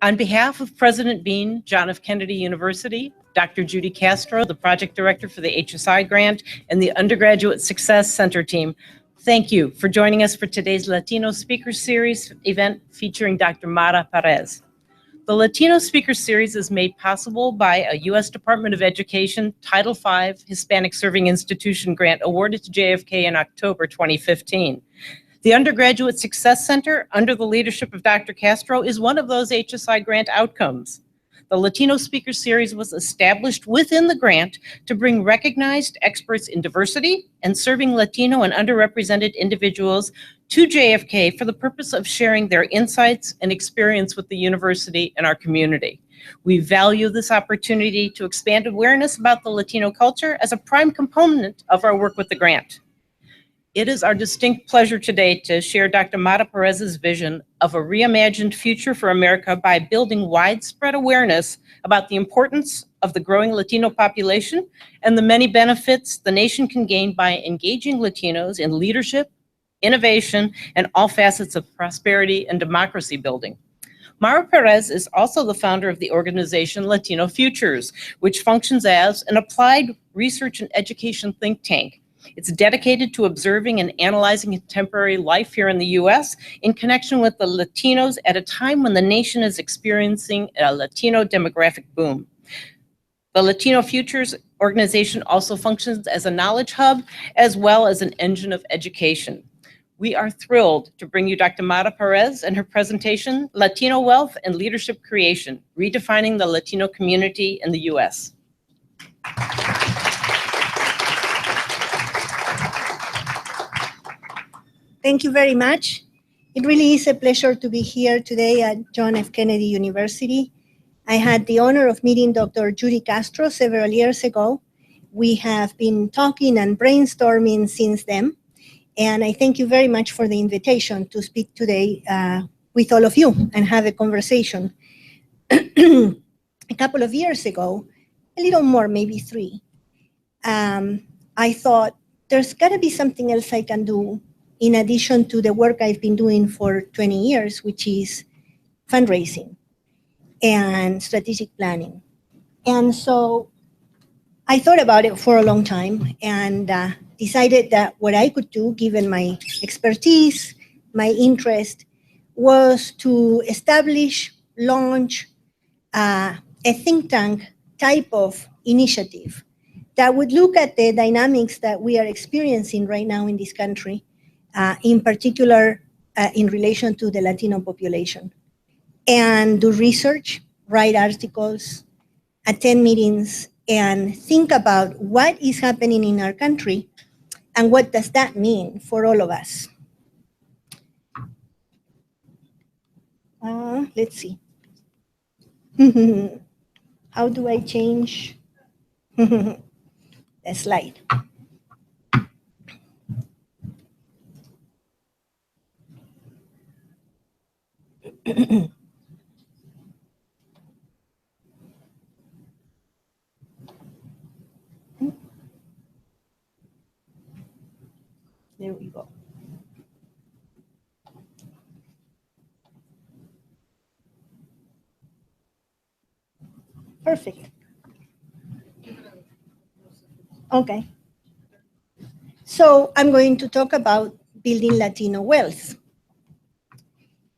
On behalf of President Bean, John F. Kennedy University, Dr. Judy Castro, the project director for the HSI grant, and the Undergraduate Success Center team, thank you for joining us for today's Latino Speaker Series event featuring Dr. Mara Perez. The Latino Speaker Series is made possible by a U.S. Department of Education Title V Hispanic Serving Institution grant awarded to JFK in October 2015. The Undergraduate Success Center, under the leadership of Dr. Castro, is one of those HSI grant outcomes. The Latino Speaker Series was established within the grant to bring recognized experts in diversity and serving Latino and underrepresented individuals to JFK for the purpose of sharing their insights and experience with the university and our community. We value this opportunity to expand awareness about the Latino culture as a prime component of our work with the grant. It is our distinct pleasure today to share Dr. Mara Perez's vision of a reimagined future for America by building widespread awareness about the importance of the growing Latino population and the many benefits the nation can gain by engaging Latinos in leadership, innovation, and all facets of prosperity and democracy building. Mara Perez is also the founder of the organization Latino Futures, which functions as an applied research and education think tank. It's dedicated to observing and analyzing contemporary life here in the U.S. in connection with the Latinos at a time when the nation is experiencing a Latino demographic boom. The Latino Futures organization also functions as a knowledge hub as well as an engine of education. We are thrilled to bring you Dr. Mara Perez and her presentation, Latino Wealth and Leadership Creation, Redefining the Latino Community in the U.S. Thank you very much. It really is a pleasure to be here today at John F. Kennedy University. I had the honor of meeting Dr. Judy Castro several years ago. We have been talking and brainstorming since then, and I thank you very much for the invitation to speak today with all of you and have a conversation. A couple of years ago, a little more, maybe 3, I thought there's got to be something else I can do in addition to the work I've been doing for 20 years, which is fundraising and strategic planning. And so I thought about it for a long time and decided that what I could do, given my expertise, my interest, was to establish, launch a think tank type of initiative that would look at the dynamics that we are experiencing right now in this country, in particular in relation to the Latino population, and do research, write articles, attend meetings, and think about what is happening in our country and what does that mean for all of us. Let's see. How do I change the slide? There we go. Perfect. Okay. So I'm going to talk about building Latino wealth.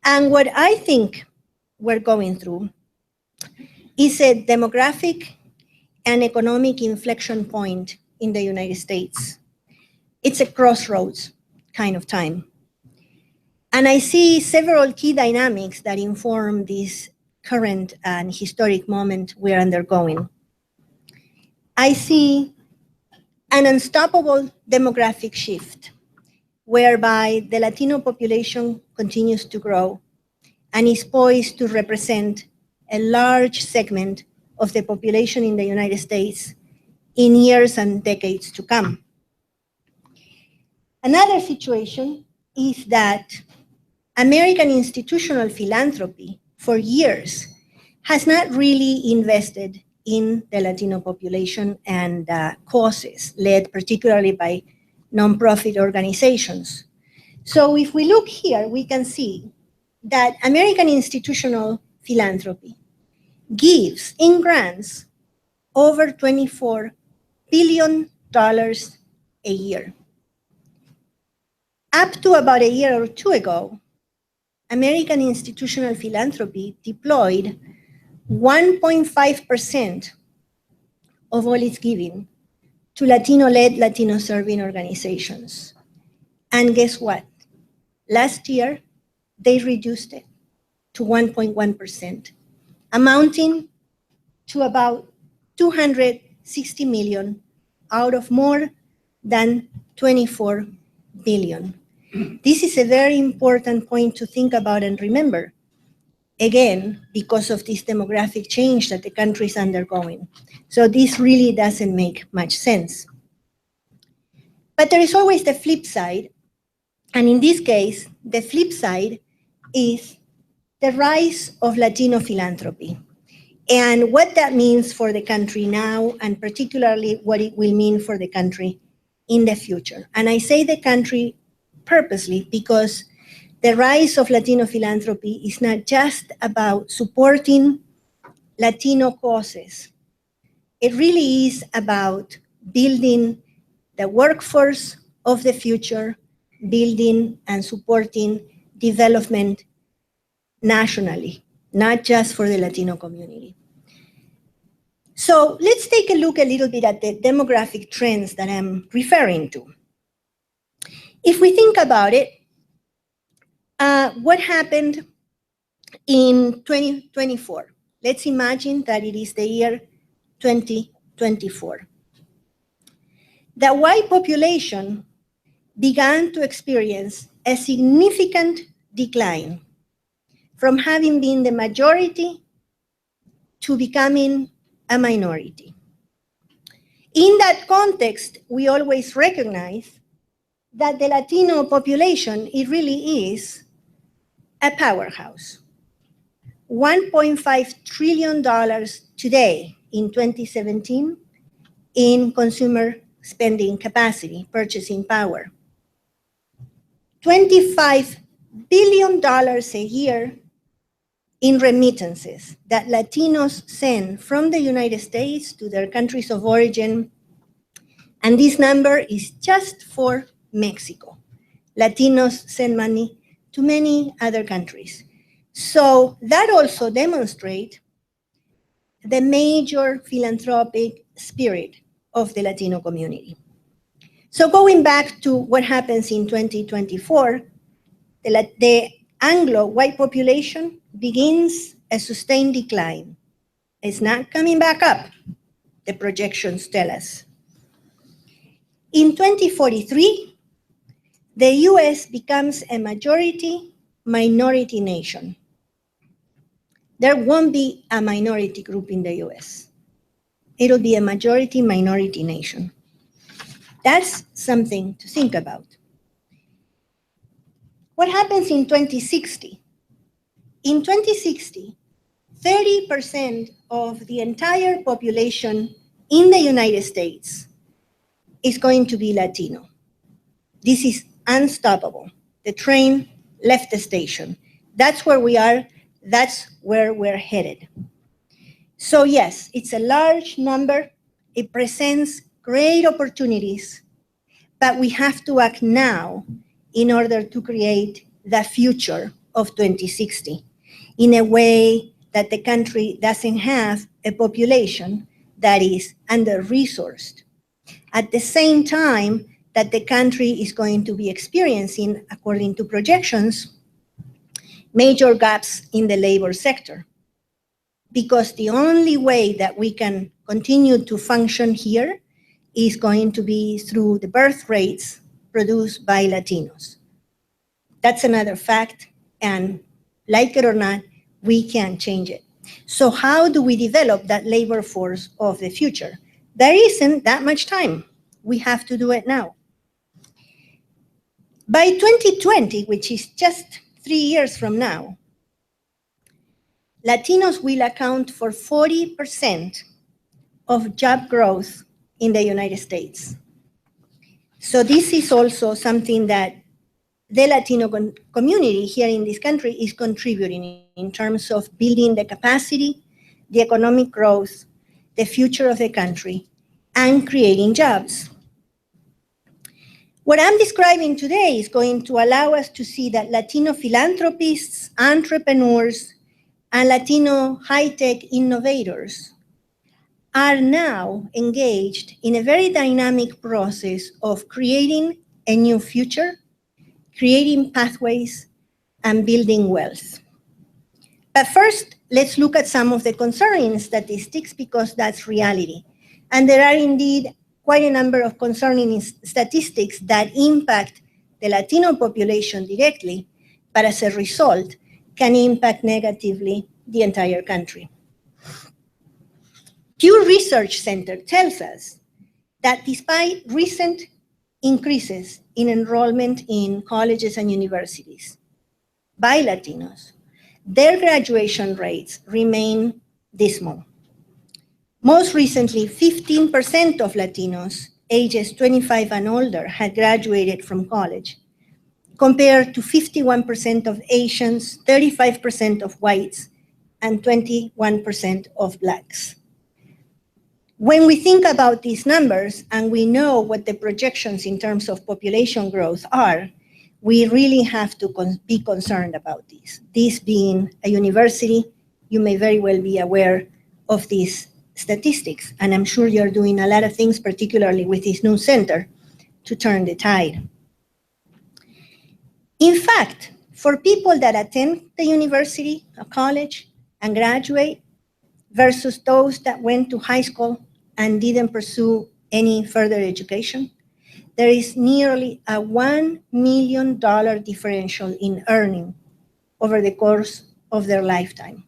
And what I think we're going through is a demographic and economic inflection point in the United States. It's a crossroads kind of time. And I see several key dynamics that inform this current and historic moment we're undergoing. I see an unstoppable demographic shift whereby the Latino population continues to grow and is poised to represent a large segment of the population in the United States in years and decades to come. Another situation is that American institutional philanthropy for years has not really invested in the Latino population and causes led particularly by nonprofit organizations. So if we look here, we can see that American institutional Philanthropy gives in grants over $24 billion a year. Up to about a year or two ago, American institutional philanthropy deployed 1.5% of all its giving to Latino-led, Latino-serving organizations. And guess what? Last year, they reduced it to 1.1%, amounting to about 260 million out of more than 24 billion. This is a very important point to think about and remember, again, because of this demographic change that the country is undergoing. So this really doesn't make much sense. But there is always the flip side. And in this case, the flip side is the rise of Latino philanthropy and what that means for the country now, and particularly what it will mean for the country in the future. And I say the country purposely because the rise of Latino philanthropy is not just about supporting Latino causes. It really is about building the workforce of the future, building and supporting development nationally, not just for the Latino community. So let's take a look a little bit at the demographic trends that I'm referring to. If we think about it, what happened in 2024? Let's imagine that it is the year 2024. The white population began to experience a significant decline from having been the majority to becoming a minority. In that context, we always recognize that the Latino population, it really is a powerhouse. $1.5 trillion today in 2017 in consumer spending capacity, purchasing power. $25 billion a year in remittances that Latinos send from the United States to their countries of origin. And this number is just for Mexico. Latinos send money to many other countries. So that also demonstrates the major philanthropic spirit of the Latino community. So going back to what happens in 2024, the Anglo-white population begins a sustained decline. It's not coming back up, the projections tell us. In 2043, the US becomes a majority-minority nation. There won't be a minority group in the US. It'll be a majority-minority nation. That's something to think about. What happens in 2060? In 2060, 30% of the entire population in the United States is going to be Latino. This is unstoppable. The train left the station. That's where we are. That's where we're headed. So yes, it's a large number. It presents great opportunities, but we have to act now in order to create the future of 2060 in a way that the country doesn't have a population that is under-resourced. At the same time that the country is going to be experiencing, according to projections, major gaps in the labor sector. Because the only way that we can continue to function here is going to be through the birth rates produced by Latinos. That's another fact, and like it or not, we can't change it. So how do we develop that labor force of the future? There isn't that much time. We have to do it now. By 2020, which is just 3 years from now, Latinos will account for 40% of job growth in the United States. So this is also something that the Latino community here in this country is contributing in terms of building the capacity, the economic growth, the future of the country, and creating jobs. What I'm describing today is going to allow us to see that Latino philanthropists, entrepreneurs, and Latino high-tech innovators are now engaged in a very dynamic process of creating a new future, creating pathways, and building wealth. But first, let's look at some of the concerning statistics because that's reality. And there are indeed quite a number of concerning statistics that impact the Latino population directly, but as a result, can impact negatively the entire country. Pew Research Center tells us that despite recent increases in enrollment in colleges and universities by Latinos, their graduation rates remain dismal. Most recently, 15% of Latinos ages 25 and older had graduated from college, compared to 51% of Asians, 35% of whites, and 21% of Blacks. When we think about these numbers and we know what the projections in terms of population growth are, we really have to be concerned about this. This being a university, you may very well be aware of these statistics, and I'm sure you're doing a lot of things, particularly with this new center, to turn the tide. In fact, for people that attend the university, a college, and graduate, versus those that went to high school and didn't pursue any further education, there is nearly a $1 million differential in earning over the course of their lifetime.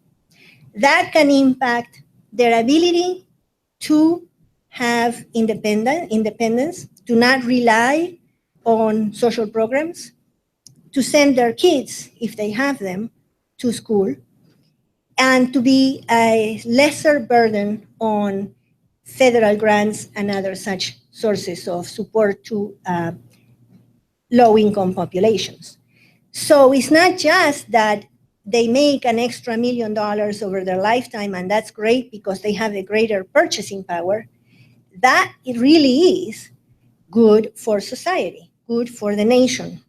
That can impact their ability to have independence, to not rely on social programs, to send their kids, if they have them, to school, and to be a lesser burden on federal grants and other such sources of support to low-income populations. So it's not just that they make an extra $1 million over their lifetime, and that's great because they have a greater purchasing power. That it really is good for society, good for the nation.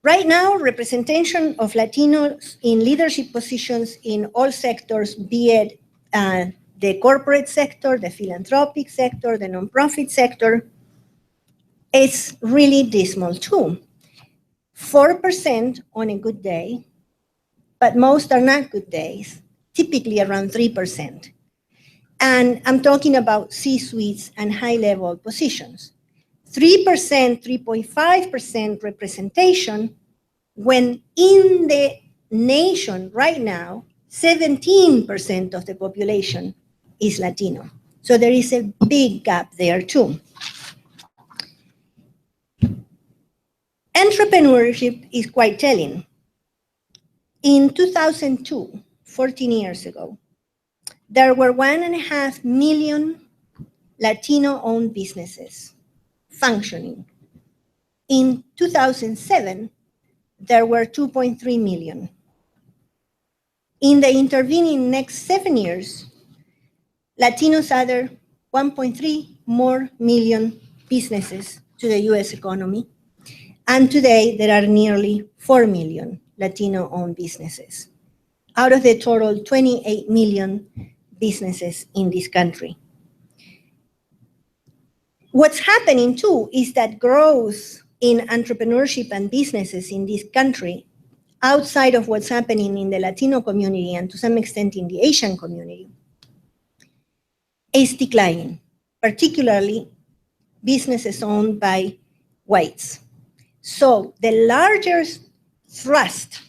Right now, representation of Latinos in leadership positions in all sectors, be it the corporate sector, the philanthropic sector, the nonprofit sector, is really dismal too. 4% on a good day, but most are not good days, typically around 3%. And I'm talking about C-suites and high-level positions. 3%, 3.5% representation, when in the nation right now, 17% of the population is Latino. So there is a big gap there too. Entrepreneurship is quite telling. In 2002, 14 years ago, there were 1.5 million Latino-owned businesses functioning. In 2007, there were 2.3 million. In the intervening next 7 years, Latinos added 1.3 more million businesses to the US economy. And today, there are nearly 4 million Latino-owned businesses out of the total 28 million businesses in this country. What's happening too is that growth in entrepreneurship and businesses in this country, outside of what's happening in the Latino community and to some extent in the Asian community, is declining, particularly businesses owned by whites. So the largest thrust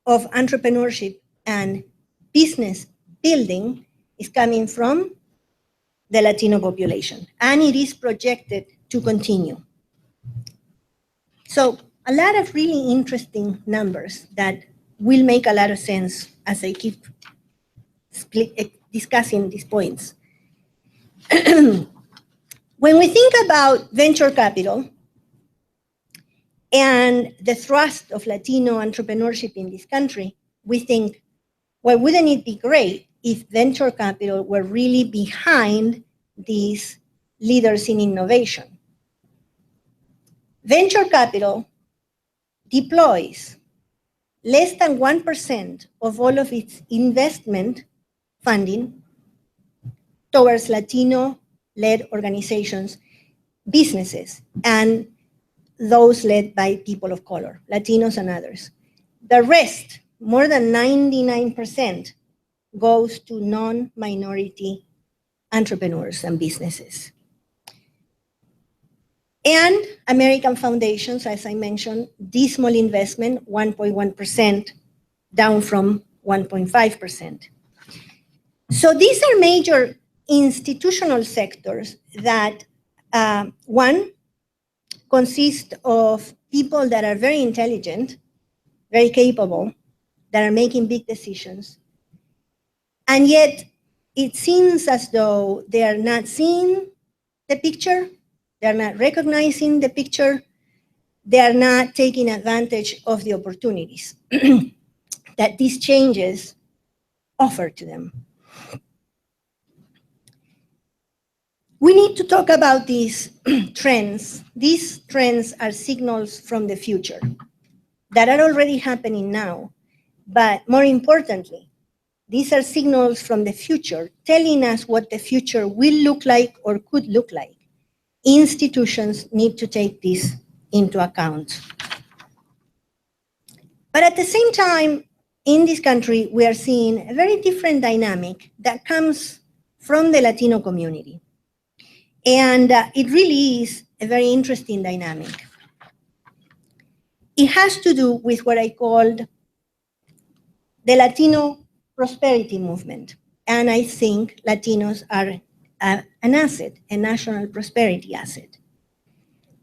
of entrepreneurship and business building is coming from the Latino population, and it is projected to continue. So a lot of really interesting numbers that will make a lot of sense as I keep discussing these points. When we think about venture capital, and the thrust of Latino entrepreneurship in this country, we think, well, wouldn't it be great if venture capital were really behind these leaders in innovation? Venture capital deploys less than 1% of all of its investment funding towards Latino-led organizations, businesses, and those led by people of color, Latinos and others. The rest, more than 99%, goes to non-minority entrepreneurs and businesses. And American foundations, as I mentioned, dismal investment, 1.1%, down from 1.5%. So these are major institutional sectors that, one, consist of people that are very intelligent, very capable, that are making big decisions. And yet, it seems as though they are not seeing the picture, they are not recognizing the picture, they are not taking advantage of the opportunities that these changes offer to them. We need to talk about these trends. These trends are signals from the future that are already happening now. But more importantly, these are signals from the future telling us what the future will look like or could look like. Institutions need to take this into account. But at the same time, in this country, we are seeing a very different dynamic that comes from the Latino community. And it really is a very interesting dynamic. It has to do with what I called the Latino prosperity movement. And I think Latinos are an asset, a national prosperity asset.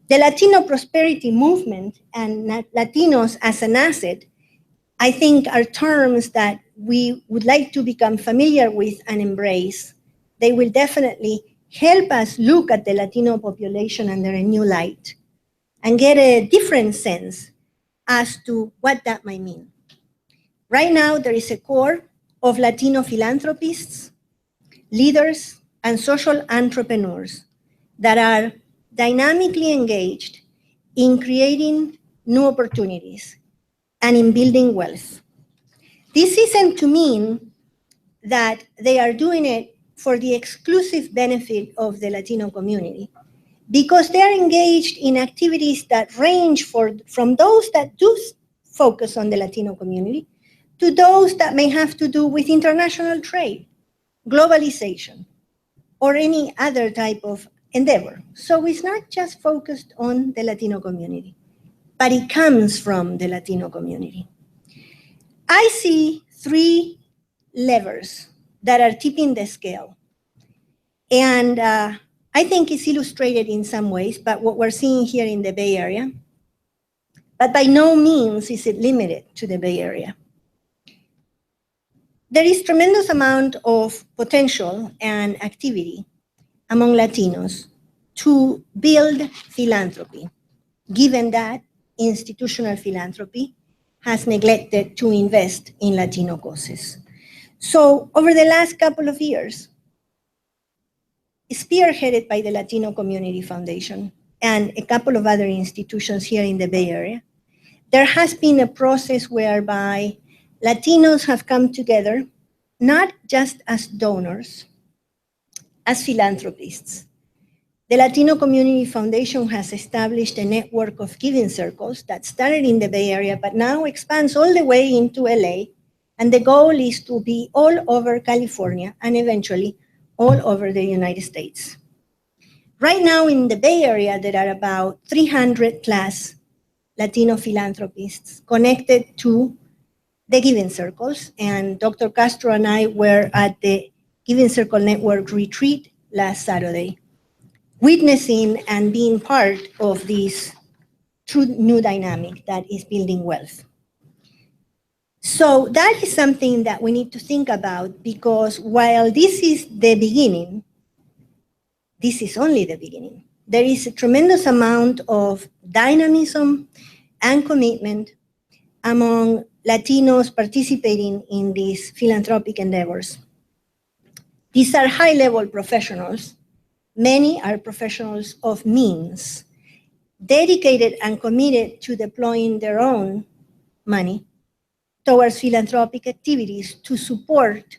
The Latino prosperity movement and Latinos as an asset, I think, are terms that we would like to become familiar with and embrace. They will definitely help us look at the Latino population under a new light and get a different sense as to what that might mean. Right now, there is a core of Latino philanthropists, leaders, and social entrepreneurs that are dynamically engaged in creating new opportunities and in building wealth. This isn't to mean that they are doing it for the exclusive benefit of the Latino community, because they are engaged in activities that range from those that do focus on the Latino community to those that may have to do with international trade, globalization, or any other type of endeavor. So it's not just focused on the Latino community, but it comes from the Latino community. I see three levers that are tipping the scale. And I think it's illustrated in some ways by what we're seeing here in the Bay Area. But by no means is it limited to the Bay Area. There is tremendous amount of potential and activity among Latinos to build philanthropy, given that institutional philanthropy has neglected to invest in Latino causes. So over the last couple of years, spearheaded by the Latino Community Foundation and a couple of other institutions here in the Bay Area, there has been a process whereby Latinos have come together, not just as donors, as philanthropists. The Latino Community Foundation has established a network of giving circles that started in the Bay Area, but now expands all the way into LA. And the goal is to be all over California and eventually all over the United States. Right now in the Bay Area, there are about 300 plus Latino philanthropists connected to the Giving Circles. And Dr. Castro and I were at the Giving Circle Network retreat last Saturday, witnessing and being part of this true new dynamic that is building wealth. So that is something that we need to think about, because while this is the beginning, this is only the beginning. There is a tremendous amount of dynamism and commitment among Latinos participating in these philanthropic endeavors. These are high-level professionals. Many are professionals of means, dedicated and committed to deploying their own money towards philanthropic activities to support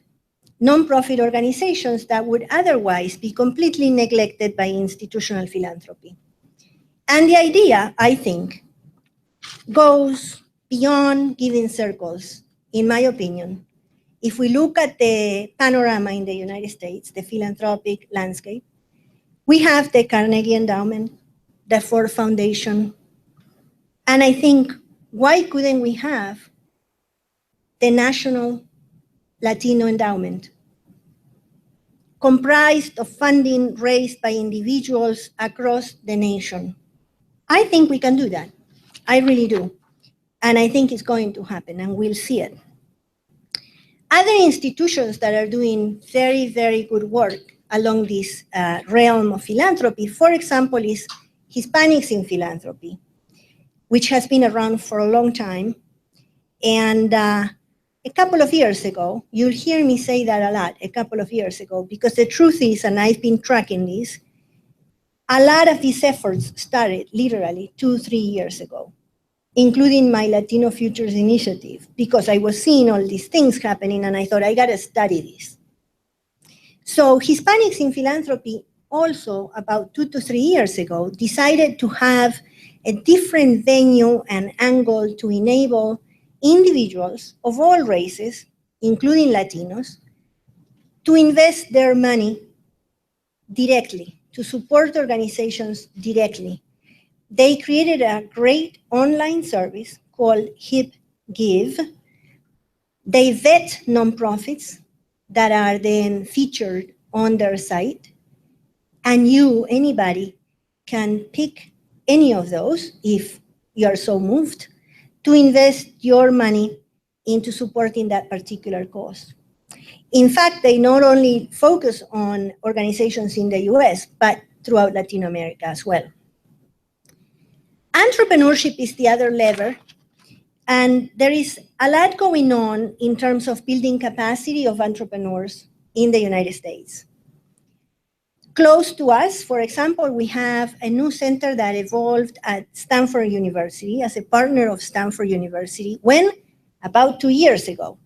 nonprofit organizations that would otherwise be completely neglected by institutional philanthropy. And the idea, I think, goes beyond giving circles, in my opinion. If we look at the panorama in the United States, the philanthropic landscape, we have the Carnegie Endowment, the Ford Foundation, and I think, why couldn't we have the National Latino Endowment, comprised of funding raised by individuals across the nation? I think we can do that. I really do. And I think it's going to happen, and we'll see it. Other institutions that are doing very, very good work along this realm of philanthropy, for example, is Hispanics in Philanthropy, which has been around for a long time. And a couple of years ago, you'll hear me say that a lot, a couple of years ago, because the truth is, and I've been tracking this, a lot of these efforts started literally 2-3 years ago, including my Latino Futures Initiative, because I was seeing all these things happening and I thought, I gotta study this. So Hispanics in Philanthropy also, about 2 to 3 years ago, decided to have a different venue and angle to enable individuals of all races, including Latinos, to invest their money directly, to support organizations directly. They created a great online service called Hip Give. They vet nonprofits that are then featured on their site. And you, anybody, can pick any of those, if you're so moved, to invest your money into supporting that particular cause. In fact, they not only focus on organizations in the US, but throughout Latin America as well. Entrepreneurship is the other lever, and there is a lot going on in terms of building capacity of entrepreneurs in the United States. Close to us, for example, we have a new center that evolved at Stanford University as a partner of Stanford University, when? About 2 years ago.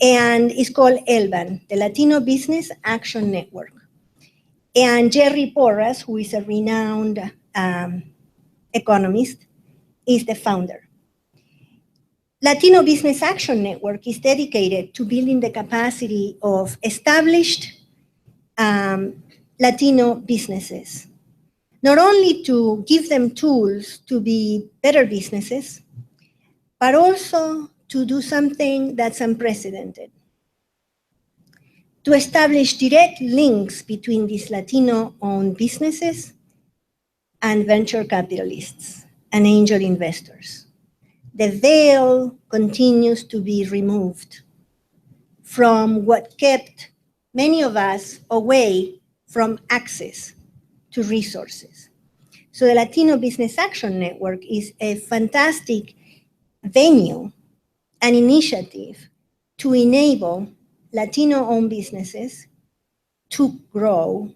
And it's called LBAN, the Latino Business Action Network. And Jerry Porras, who is a renowned economist, is the founder. Latino Business Action Network is dedicated to building the capacity of established Latino businesses, not only to give them tools to be better businesses, but also to do something that's unprecedented, to establish direct links between these Latino-owned businesses and venture capitalists and angel investors. The veil continues to be removed from what kept many of us away from access to resources. So the Latino Business Action Network is a fantastic venue, an initiative to enable Latino-owned businesses to grow,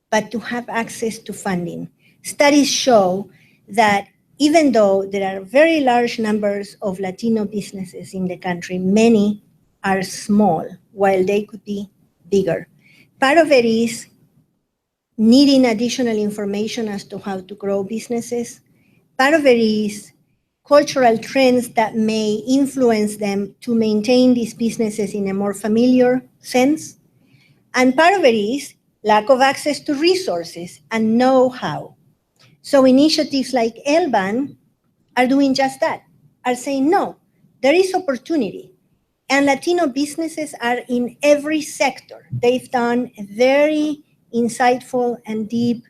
but to have access to funding. Studies show that even though there are very large numbers of Latino businesses in the country, many are small, while they could be bigger. Part of it is needing additional information as to how to grow businesses. Part of it is cultural trends that may influence them to maintain these businesses in a more familiar sense. And part of it is lack of access to resources and know-how. So initiatives like LBAN are doing just that, are saying, no, there is opportunity. And Latino businesses are in every sector. They've done a very insightful and deep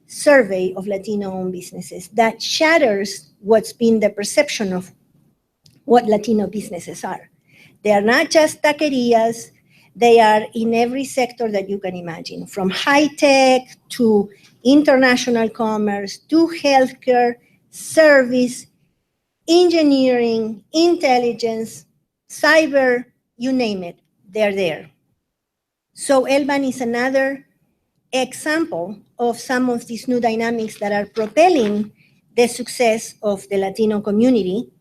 survey of Latino-owned businesses that shatters what's been the perception of what Latino businesses are. They are not just taquerias. They are in every sector that you can imagine, from high tech to international commerce to healthcare, service, engineering, intelligence, cyber, you name it, they're there. So ELBAN is another example of some of these new dynamics that are propelling the success of the Latino community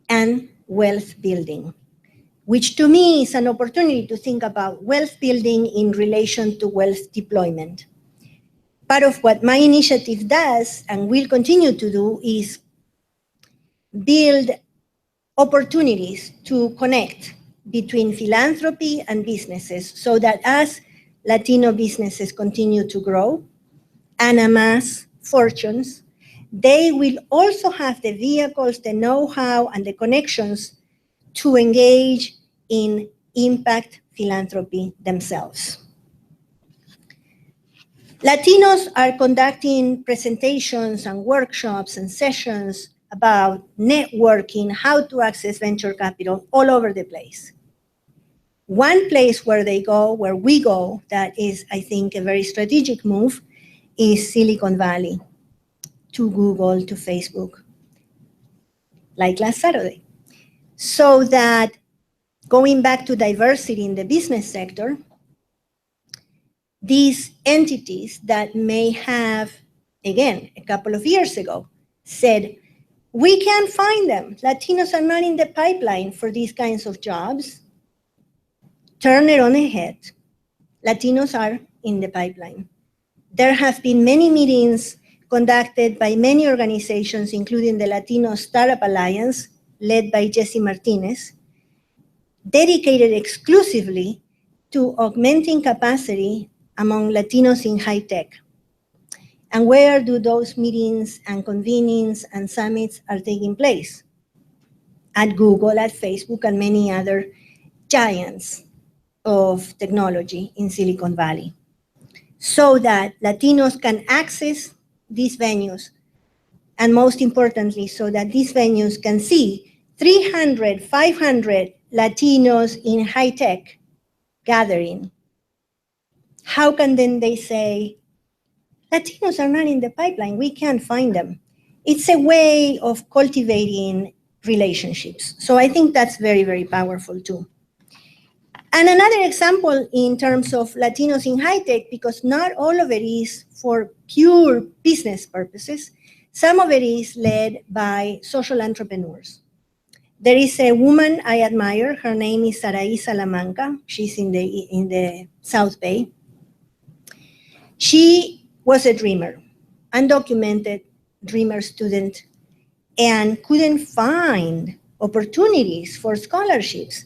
and wealth building, which to me is an opportunity to think about wealth building in relation to wealth deployment. Part of what my initiative does and will continue to do is build opportunities to connect between philanthropy and businesses so that as Latino businesses continue to grow and amass fortunes, they will also have the vehicles, the know-how, and the connections to engage in impact philanthropy themselves. Latinos are conducting presentations and workshops and sessions about networking, how to access venture capital all over the place. One place where they go, where we go, that is, I think, a very strategic move, is Silicon Valley, to Google, to Facebook, like last Saturday. So that, going back to diversity in the business sector, these entities that may have, again, a couple of years ago, said, we can't find them. Latinos are not in the pipeline for these kinds of jobs. Turn it on the head. Latinos are in the pipeline. There have been many meetings conducted by many organizations, including the Latino Startup Alliance, led by Jesse Martinez, dedicated exclusively to augmenting capacity among Latinos in high tech. And where do those meetings and convenings and summits are taking place? At Google, at Facebook, and many other giants of technology in Silicon Valley, so that Latinos can access these venues, and most importantly, so that these venues can see 300, 500 Latinos in high tech gathering. How can then they say, Latinos are not in the pipeline, we can't find them? It's a way of cultivating relationships. So I think that's very, very powerful too. And another example in terms of Latinos in high tech, because not all of it is for pure business purposes, some of it is led by social entrepreneurs. There is a woman I admire, her name is Sarai Salamanca, she's in the South Bay. She was a dreamer, undocumented dreamer student, and couldn't find opportunities for scholarships.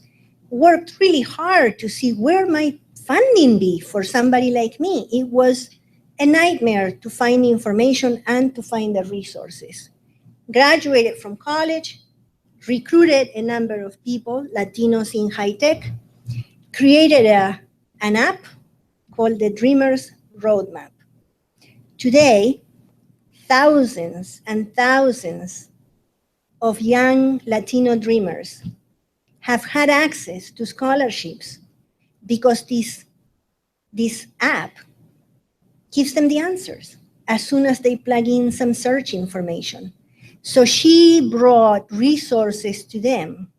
Worked really hard to see where might funding be for somebody like me. It was a nightmare to find information and to find the resources. Graduated from college, recruited a number of people, Latinos in high tech, created an app called the Dreamers Roadmap. Today, thousands and thousands of young Latino dreamers have had access to scholarships because this app gives them the answers as soon as they plug in some search information. So she brought resources to them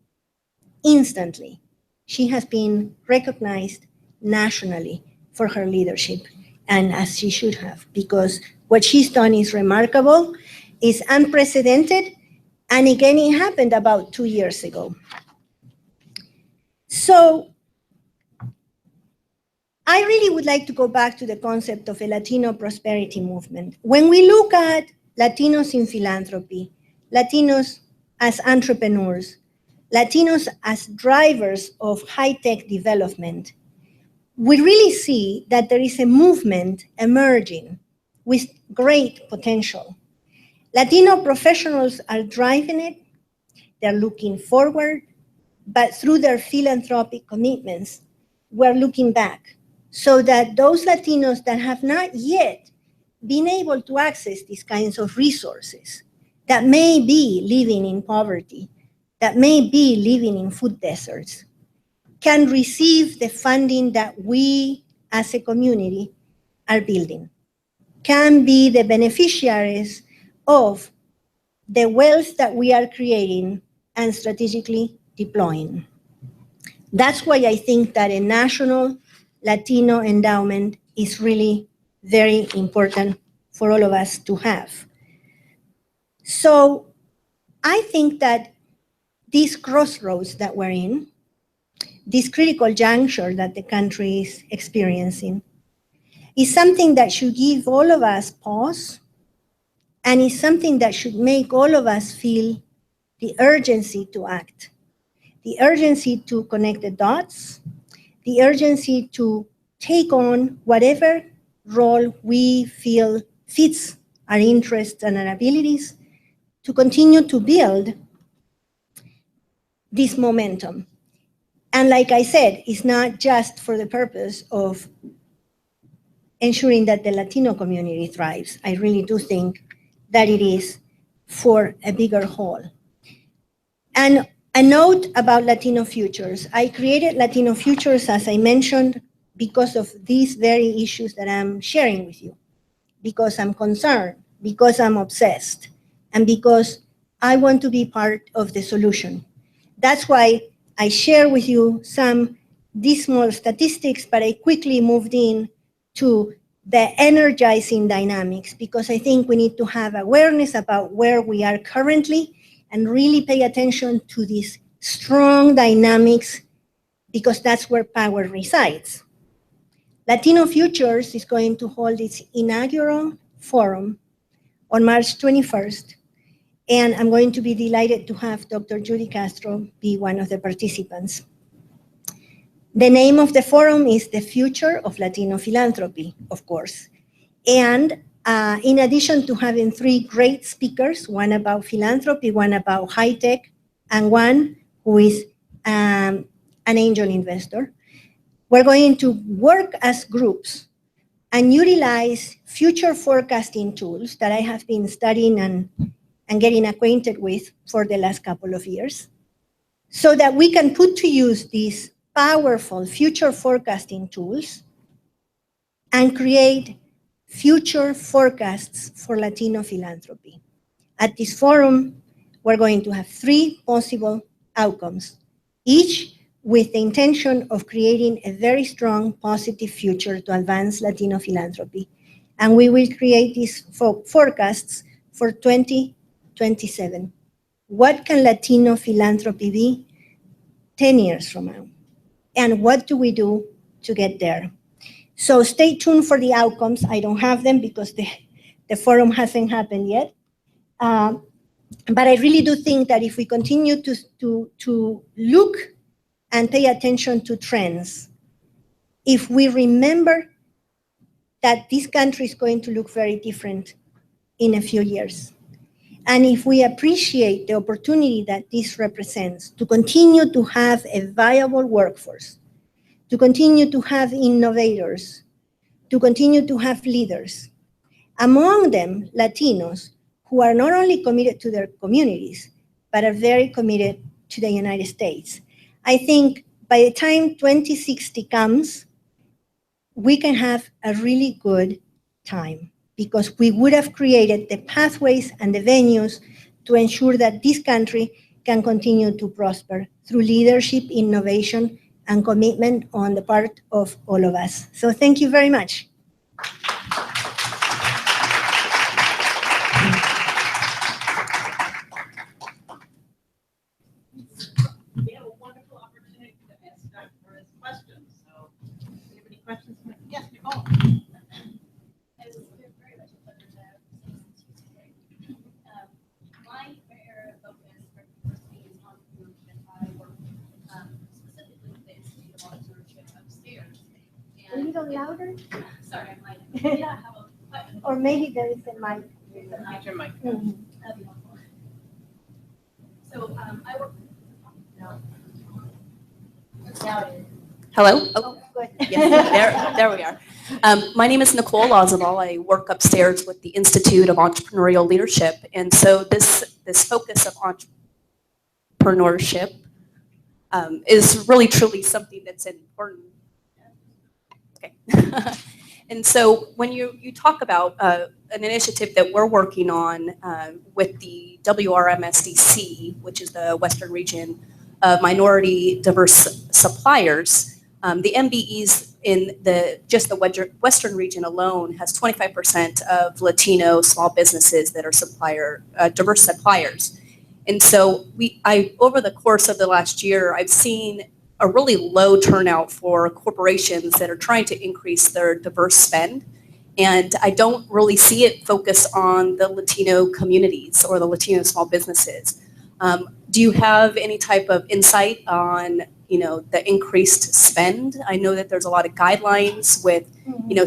instantly. She has been recognized nationally for her leadership, and as she should have, because what she's done is remarkable, is unprecedented, and again, it happened about 2 years ago. So I really would like to go back to the concept of a Latino prosperity movement. When we look at Latinos in philanthropy, Latinos as entrepreneurs, Latinos as drivers of high-tech development, we really see that there is a movement emerging with great potential. Latino professionals are driving it, they're looking forward, but through their philanthropic commitments, we're looking back so that those Latinos that have not yet been able to access these kinds of resources, that may be living in poverty, that may be living in food deserts, can receive the funding that we as a community are building, can be the beneficiaries of the wealth that we are creating and strategically deploying. That's why I think that a national Latino endowment is really very important for all of us to have. So I think that these crossroads that we're in, this critical juncture that the country is experiencing, is something that should give all of us pause, and is something that should make all of us feel the urgency to act, the urgency to connect the dots, the urgency to take on whatever role we feel fits our interests and our abilities to continue to build this momentum. And like I said, it's not just for the purpose of ensuring that the Latino community thrives. I really do think that it is for a bigger whole. And a note about Latino Futures. I created Latino Futures, as I mentioned, because of these very issues that I'm sharing with you, because I'm concerned, because I'm obsessed, and because I want to be part of the solution. That's why I share with you some dismal statistics, but I quickly moved in to the energizing dynamics, because I think we need to have awareness about where we are currently and really pay attention to these strong dynamics, because that's where power resides. Latino Futures is going to hold its inaugural forum on March 21st, and I'm going to be delighted to have Dr. Judy Castro be one of the participants. The name of the forum is The Future of Latino Philanthropy, of course. And in addition to having three great speakers, one about philanthropy, one about high tech, and one who is an angel investor, we're going to work as groups and utilize future forecasting tools that I have been studying and getting acquainted with for the last couple of years, so that we can put to use these powerful future forecasting tools and create future forecasts for Latino philanthropy. At this forum, we're going to have three possible outcomes, each with the intention of creating a very strong, positive future to advance Latino philanthropy. And we will create these forecasts for 2027. What can Latino philanthropy be 10 years from now? And what do we do to get there? So stay tuned for the outcomes. I don't have them because the forum hasn't happened yet. But I really do think that if we continue to look and pay attention to trends, if we remember that this country is going to look very different in a few years, and if we appreciate the opportunity that this represents to continue to have a viable workforce, to continue to have innovators, to continue to have leaders, among them Latinos who are not only committed to their communities, but are very committed to the United States. I think by the time 2060 comes, we can have a really good time, because we would have created the pathways and the venues to ensure that this country can continue to prosper through leadership, innovation, and commitment on the part of all of us. So thank you very much. We have a wonderful opportunity to ask Dr. Perez questions. So, do you have any questions? Yes, Nicole. It's very much a pleasure to have you today. My area of focus for university is entrepreneurship. I work specifically with the Institute of Entrepreneurship upstairs. A little louder? Sorry, I might have a button. Or maybe there is a mic. Get your mic. Mhm. That'd be helpful. So I work. No. Now it is. Hello? Oh, good. Yes, there we are. My name is Nicole Ozaval. I work upstairs with the Institute of Entrepreneurial Leadership. And so this focus of entrepreneurship is really truly something that's important. Okay. And so when you talk about an initiative that we're working on with the WRMSDC, which is the Western Region of Minority Diverse Suppliers, the MBEs in just the Western region alone has 25% of Latino small businesses that are diverse suppliers. And so over the course of the last year, I've seen a really low turnout for corporations that are trying to increase their diverse spend. And I don't really see it focus on the Latino communities or the Latino small businesses. Do you have any type of insight on the increased spend? I know that there's a lot of guidelines with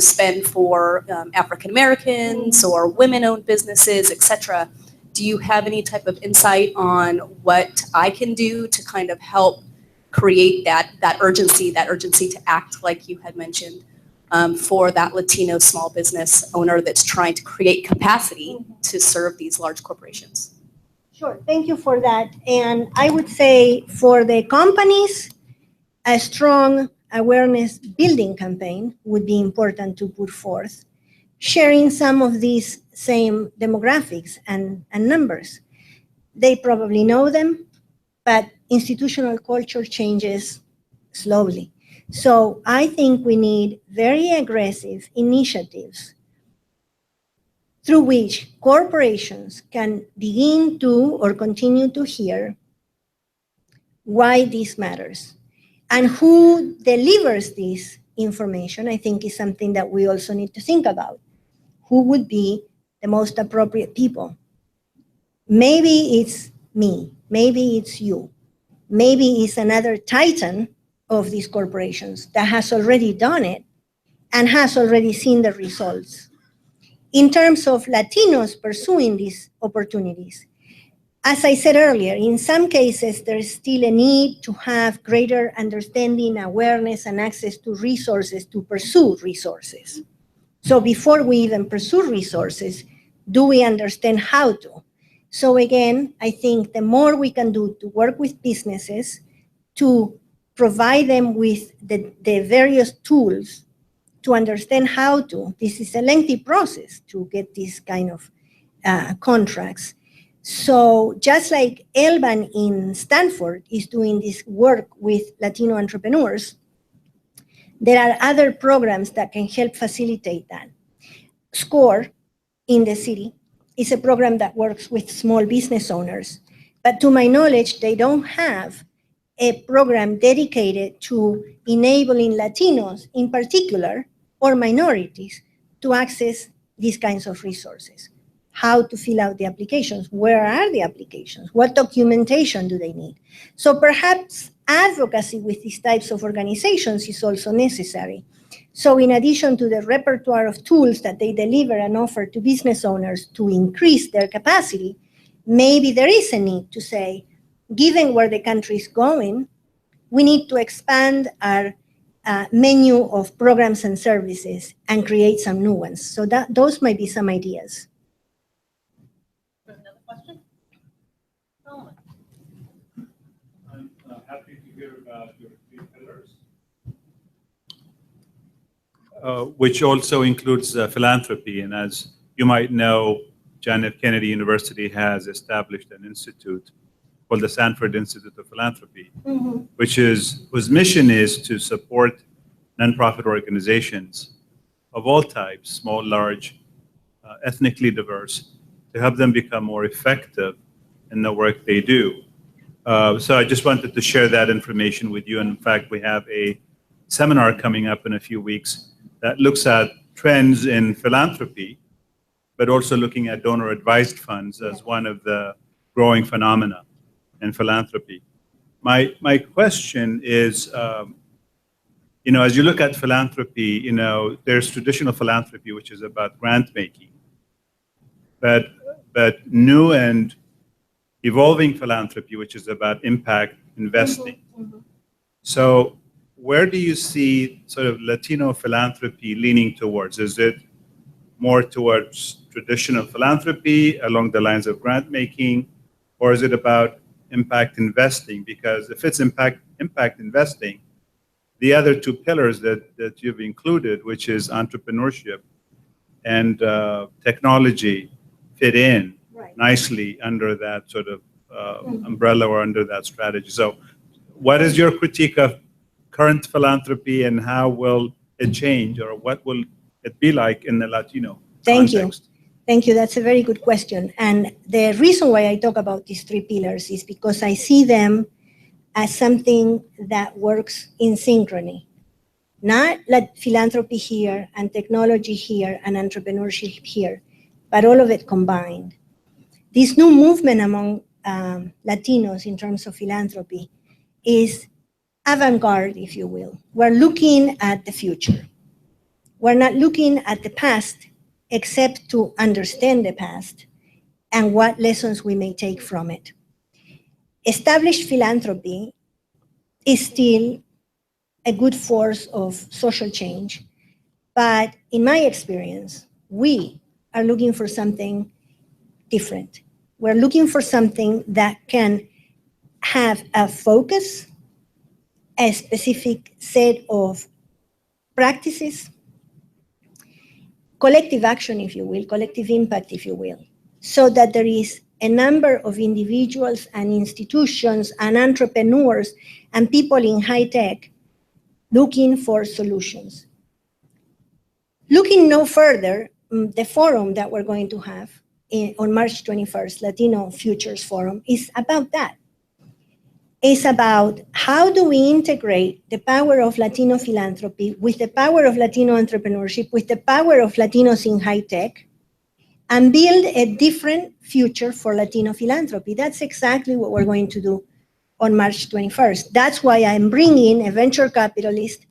spend for African Americans or women-owned businesses, et cetera. Do you have any type of insight on what I can do to kind of help create that urgency to act, like you had mentioned, for that Latino small business owner that's trying to create capacity to serve these large corporations? Sure, thank you for that. And I would say for the companies, a strong awareness building campaign would be important to put forth, sharing some of these same demographics and numbers. They probably know them, but institutional culture changes slowly. So I think we need very aggressive initiatives through which corporations can begin to or continue to hear why this matters. And who delivers this information, I think, is something that we also need to think about. Who would be the most appropriate people? Maybe it's me, maybe it's you, maybe it's another titan of these corporations that has already done it and has already seen the results. In terms of Latinos pursuing these opportunities, as I said earlier, in some cases, there's still a need to have greater understanding, awareness, and access to resources to pursue resources. So before we even pursue resources, do we understand how to? So again, I think the more we can do to work with businesses, to provide them with the various tools to understand how to. This is a lengthy process to get these kind of contracts. So just like Elban in Stanford is doing this work with Latino entrepreneurs, there are other programs that can help facilitate that. SCORE in the city is a program that works with small business owners, but to my knowledge, they don't have a program dedicated to enabling Latinos in particular, or minorities, to access these kinds of resources. How to fill out the applications, where are the applications, what documentation do they need? So perhaps advocacy with these types of organizations is also necessary. So in addition to the repertoire of tools that they deliver and offer to business owners to increase their capacity, maybe there is a need to say, given where the country is going, we need to expand our menu of programs and services and create some new ones. So those might be some ideas. Another question? Oh. I'm happy to hear about your 3 pillars, which also includes philanthropy. And as you might know, John F. Kennedy University has established an institute called the Stanford Institute of Philanthropy, whose mission is to support nonprofit organizations of all types, small, large, ethnically diverse, to help them become more effective in the work they do. So I just wanted to share that information with you. And in fact, we have a seminar coming up in a few weeks that looks at trends in philanthropy, but also looking at donor-advised funds as one of the growing phenomena in philanthropy. My question is, as you look at philanthropy, there's traditional philanthropy, which is about grant making, but new and evolving philanthropy, which is about impact investing. So where do you see sort of Latino philanthropy leaning towards? Is it more towards traditional philanthropy along the lines of grant making, or is it about impact investing? Because if it's impact investing, the other two pillars that you've included, which is entrepreneurship and technology, fit in nicely under that sort of umbrella or under that strategy. So what is your critique of current philanthropy, and how will it change, or what will it be like in the Latino context? Thank you. That's a very good question. And the reason why I talk about these three pillars is because I see them as something that works in synchrony. Not like philanthropy here and technology here and entrepreneurship here, but all of it combined. This new movement among Latinos in terms of philanthropy is avant-garde, if you will. We're looking at the future. We're not looking at the past except to understand the past and what lessons we may take from it. Established philanthropy is still a good force of social change, but in my experience, we are looking for something different. We're looking for something that can have a focus, a specific set of practices, collective action, if you will, collective impact, if you will, so that there is a number of individuals and institutions and entrepreneurs and people in high tech looking for solutions. Looking no further, the forum that we're going to have on March 21st, Latino Futures Forum, is about that. It's about how do we integrate the power of Latino philanthropy with the power of Latino entrepreneurship, with the power of Latinos in high tech, and build a different future for Latino philanthropy. That's exactly what we're going to do on March 21st. That's why I'm bringing a venture capitalist,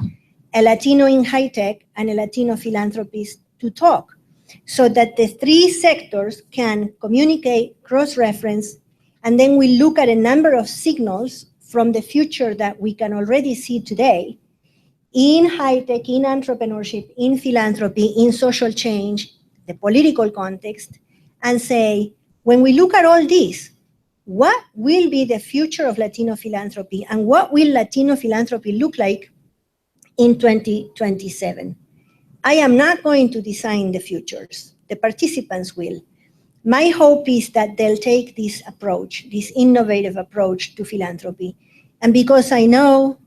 a Latino in high tech, and a Latino philanthropist to talk, so that the three sectors can communicate, cross-reference, and then we look at a number of signals from the future that we can already see today in high tech, in entrepreneurship, in philanthropy, in social change, the political context, and say, when we look at all this, what will be the future of Latino philanthropy, and what will Latino philanthropy look like in 2027? I am not going to design the futures. The participants will. My hope is that they'll take this approach, this innovative approach to philanthropy. And because I know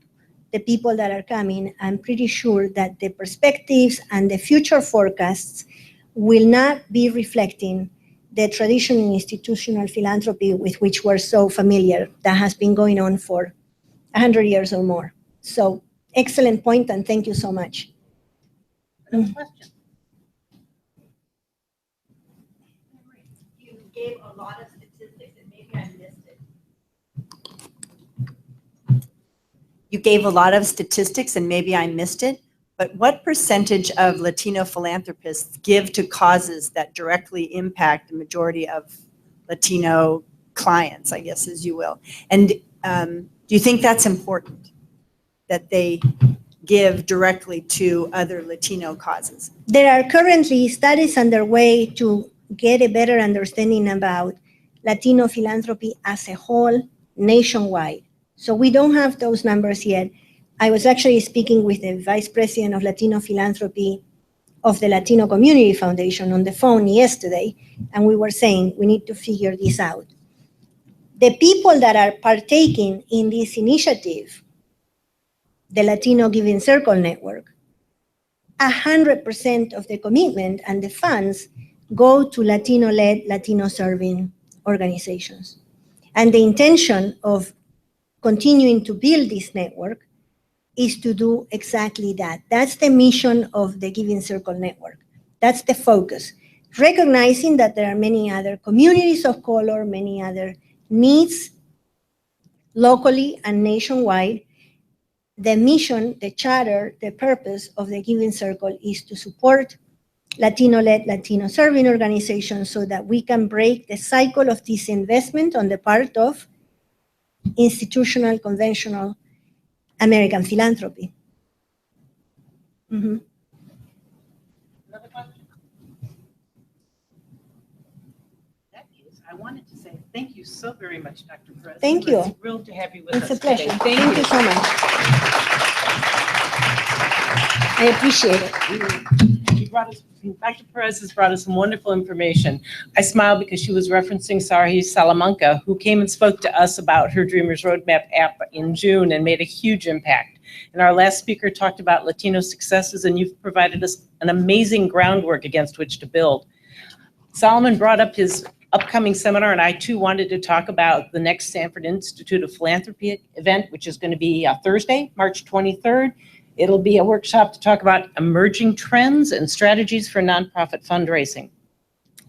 the people that are coming, I'm pretty sure that the perspectives and the future forecasts will not be reflecting the traditional institutional philanthropy with which we're so familiar, that has been going on for 100 years or more. So excellent point, and thank you so much. Another question. You gave a lot of statistics, and maybe I missed it. You gave a lot of statistics, and maybe I missed it, but what percentage of Latino philanthropists give to causes that directly impact the majority of Latino clients, I guess, as you will? And do you think that's important, that they give directly to other Latino causes? There are currently studies underway to get a better understanding about Latino philanthropy as a whole nationwide. So we don't have those numbers yet. I was actually speaking with the Vice President of Latino Philanthropy of the Latino Community Foundation on the phone yesterday, and we were saying we need to figure this out. The people that are partaking in this initiative, the Latino Giving Circle Network, 100% of the commitment and the funds go to Latino-led, Latino-serving organizations. And the intention of continuing to build this network is to do exactly that. That's the mission of the Giving Circle Network. That's the focus. Recognizing that there are many other communities of color, many other needs locally and nationwide. The mission, the charter, the purpose of the Giving Circle is to support Latino-led, Latino-serving organizations so that we can break the cycle of disinvestment on the part of institutional, conventional American philanthropy. Mm-hmm. Another question? That is, I wanted to say thank you so very much, Dr. Perez. Thank you. We're thrilled to have you with us It's a pleasure. today. Thank you so much. I appreciate it. Dr. Perez has brought us some wonderful information. I smile because she was referencing Sarahi Salamanca, who came and spoke to us about her Dreamers Roadmap app in June and made a huge impact. And our last speaker talked about Latino successes, and you've provided us an amazing groundwork against which to build. Solomon brought up his upcoming seminar, and I too wanted to talk about the next Stanford Institute of Philanthropy event, which is going to be Thursday, March 23rd. It'll be a workshop to talk about emerging trends and strategies for nonprofit fundraising.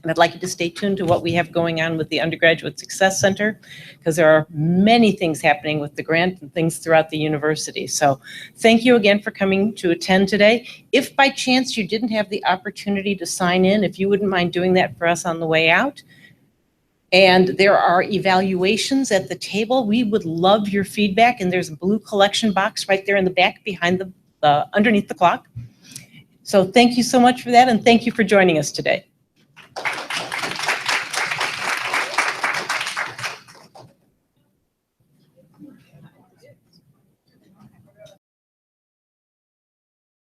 And I'd like you to stay tuned to what we have going on with the Undergraduate Success Center, because there are many things happening with the grant and things throughout the university. So thank you again for coming to attend today. If by chance you didn't have the opportunity to sign in, if you wouldn't mind doing that for us on the way out. And there are evaluations at the table. We would love your feedback, and there's a blue collection box right there in the back behind underneath the clock. So thank you so much for that, and thank you for joining us today.